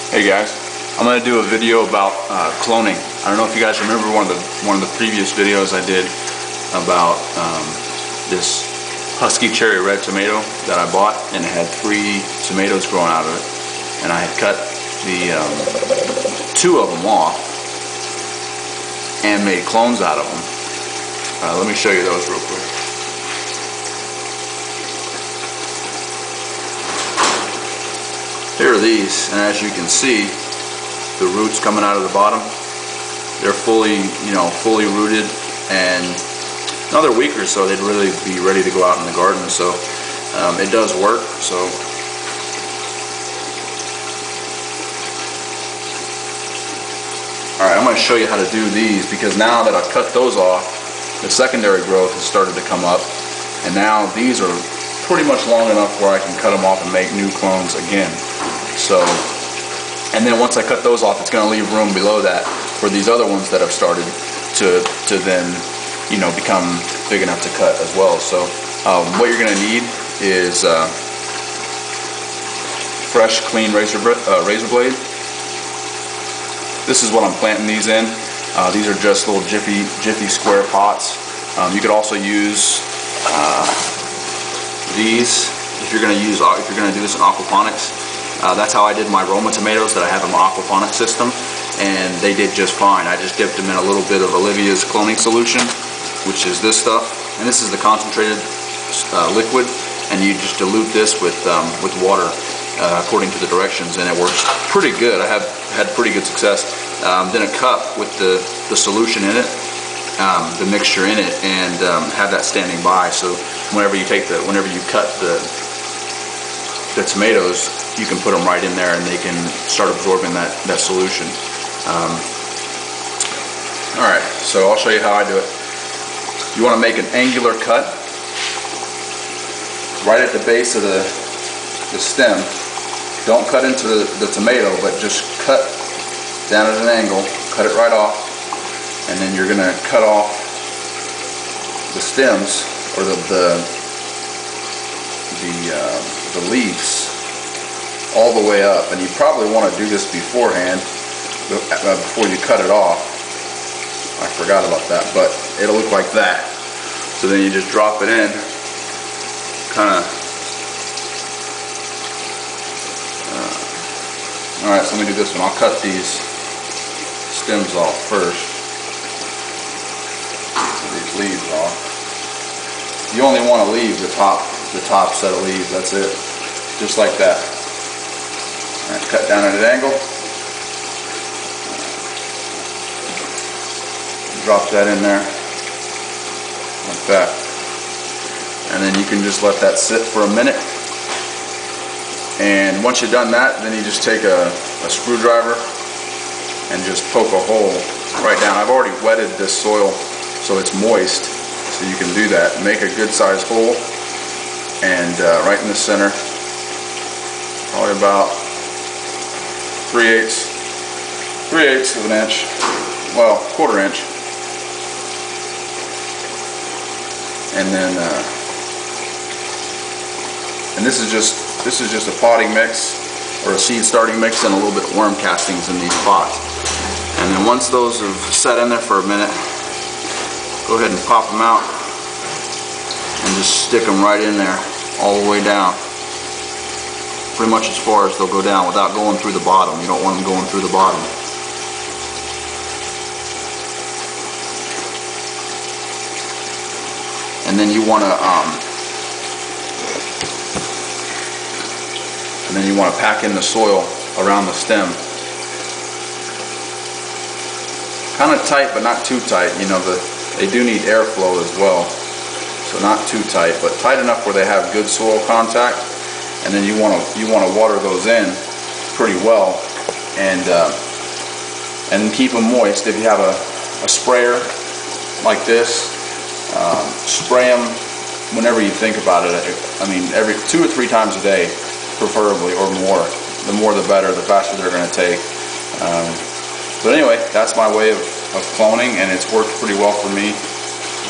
Hey guys, I'm going to do a video about cloning. I don't know if you guys remember one of the previous videos I did about this Husky Cherry Red tomato that I bought, and it had 3 tomatoes growing out of it, and I had cut the 2 of them off and made clones out of them. Let me show you those real quick. Here are these, and as you can see, the roots coming out of the bottom, they're fully rooted, and another week or so they'd really be ready to go out in the garden. So it does work. So alright, I'm going to show you how to do these, because now that I've cut those off, the secondary growth has started to come up, and now these are pretty much long enough where I can cut them off and make new clones again. So, and then once I cut those off, it's going to leave room below that for these other ones that have started to then, become big enough to cut as well. So what you're going to need is fresh, clean razor blade. This is what I'm planting these in. These are just little jiffy square pots. You could also use these if you're going to do this in aquaponics. That's how I did my Roma tomatoes that I have in my aquaponics system, and they did just fine. I just dipped them in a little bit of Olivia's cloning solution, which is this stuff, and this is the concentrated liquid, and you just dilute this with water according to the directions, and it works pretty good. I have had pretty good success. Then a cup with the solution in it, the mixture in it, and have that standing by, so whenever you cut the tomatoes, you can put them right in there and they can start absorbing that solution. Alright, so I'll show you how I do it. You want to make an angular cut right at the base of the stem. Don't cut into the tomato, but just cut down at an angle, cut it right off, and then you're going to cut off the stems, or the leaves, all the way up. And you probably want to do this beforehand, before you cut it off. I forgot about that, but it'll look like that. So then you just drop it in, kind of. Alright, so let me do this one. I'll cut these stems off first. These leaves off. You only want to leave the top set of leaves. That's it. Just like that. Alright, cut down at an angle. Drop that in there. Like that. And then you can just let that sit for a minute. And once you've done that, then you just take a screwdriver and just poke a hole right down. I've already wetted this soil so it's moist, so you can do that. Make a good sized hole, and right in the center, probably about 3/8 of an inch, well, 1/4 inch, and then and this is just a potting mix or a seed starting mix and a little bit of worm castings in these pots. And then once those have set in there for a minute, go ahead and pop them out and just stick them right in there all the way down, pretty much as far as they'll go down without going through the bottom. You don't want them going through the bottom. And then you want to pack in the soil around the stem, kind of tight but not too tight. They do need airflow as well, so not too tight, but tight enough where they have good soil contact. And then you want to water those in pretty well, and keep them moist. If you have a sprayer like this, spray them whenever you think about it. I mean, every 2 or 3 times a day, preferably, or more. The more the better, the faster they're going to take. But anyway, that's my way of cloning, and it's worked pretty well for me.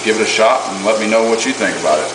Give it a shot and let me know what you think about it.